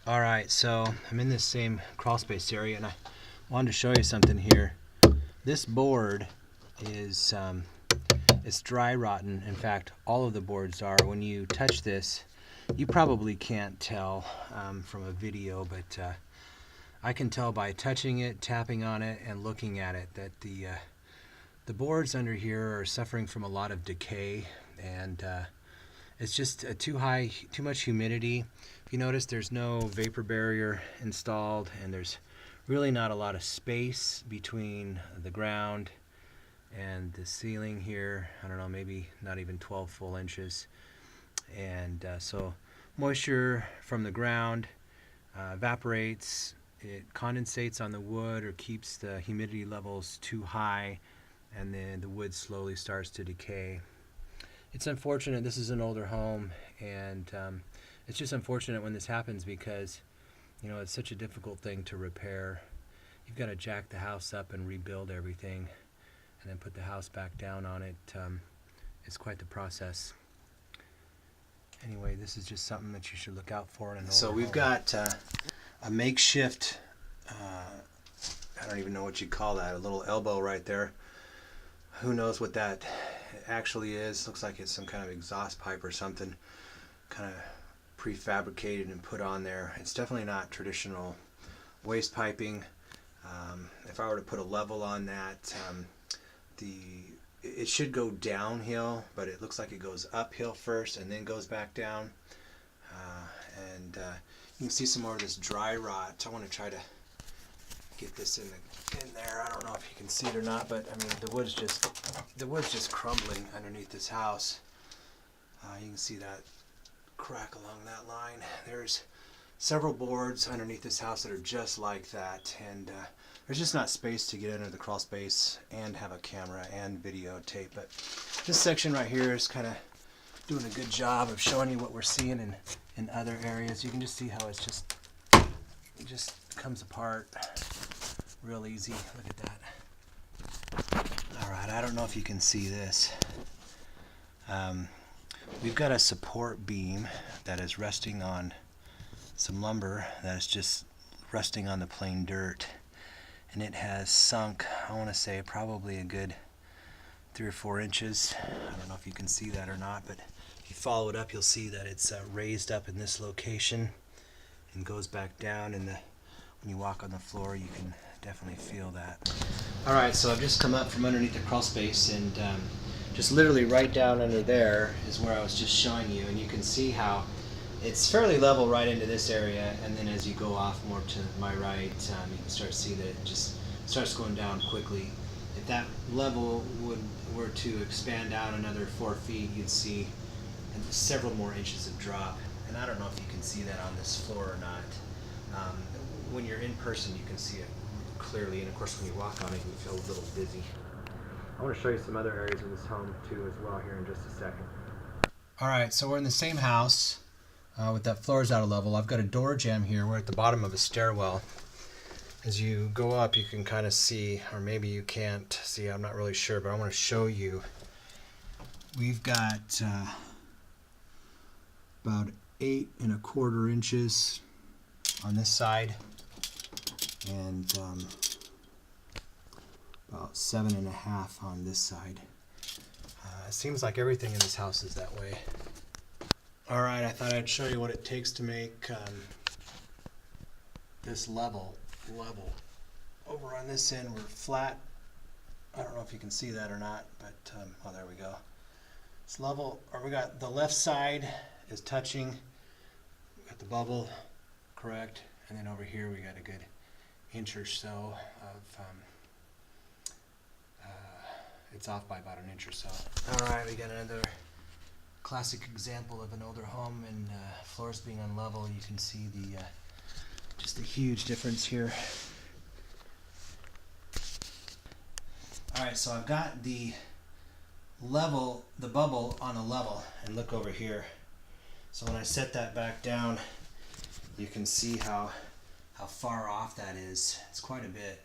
Alright, so I'm in this same crawl space area and I wanted to show you something here. This board is it's dry rotten. In fact, all of the boards are. When you touch this, you probably can't tell from a video, but I can tell by touching it, tapping on it, and looking at it that the boards under here are suffering from a lot of decay, and it's just too much humidity. If you notice, there's no vapor barrier installed, and there's really not a lot of space between the ground and the ceiling here. I don't know, maybe not even 12 full inches. And so moisture from the ground evaporates, it condensates on the wood or keeps the humidity levels too high, and then the wood slowly starts to decay. It's unfortunate. This is an older home, and it's just unfortunate when this happens because, you know, it's such a difficult thing to repair. You've got to jack the house up and rebuild everything and then put the house back down on it. It's quite the process. Anyway, this is just something that you should look out for. So we've got a makeshift, I don't even know what you'd call that, a little elbow right there. Who knows what that actually is. Looks like it's some kind of exhaust pipe or something, kind of prefabricated and put on there. It's definitely not traditional waste piping. If I were to put a level on that, it should go downhill, but it looks like it goes uphill first and then goes back down. And you can see some more of this dry rot. I want to try to get this in there. I don't know if you can see it or not, but I mean the wood's just crumbling underneath this house. You can see that crack along that line. There's several boards underneath this house that are just like that, and there's just not space to get into the crawl space and have a camera and videotape. But this section right here is kind of doing a good job of showing you what we're seeing in other areas. You can just see how it just comes apart real easy. Look at that. Alright, I don't know if you can see this. We've got a support beam that is resting on some lumber that is just resting on the plain dirt, and it has sunk, I want to say, probably a good 3 or 4 inches. I don't know if you can see that or not, but if you follow it up, you'll see that it's raised up in this location and goes back down, and when you walk on the floor you can definitely feel that. Alright, so I've just come up from underneath the crawl space, and just literally right down under there is where I was just showing you, and you can see how it's fairly level right into this area, and then as you go off more to my right, you can start to see that it just starts going down quickly. If that level were to expand out another 4 feet, you'd see several more inches of drop, and I don't know if you can see that on this floor or not. When you're in person, you can see it clearly, and of course when you walk on it, you feel a little dizzy. I want to show you some other areas in this home too as well here in just a second. Alright, so we're in the same house with that floors out of level. I've got a door jamb here. We're at the bottom of a stairwell. As you go up, you can kind of see, or maybe you can't see, I'm not really sure, but I want to show you. We've got about 8¼ inches on this side, and about 7½ on this side. It seems like everything in this house is that way. Alright, I thought I'd show you what it takes to make this level. Over on this end we're flat. I don't know if you can see that or not, but oh, there we go. It's level, or we got the left side is touching. We got the bubble, correct, and then over here we got a good inch or so of it's off by about an inch or so. Alright, we got another classic example of an older home and floors being unlevel. You can see just a huge difference here. Alright, so I've got the bubble on a level, and look over here. So when I set that back down, you can see how far off that is. It's quite a bit.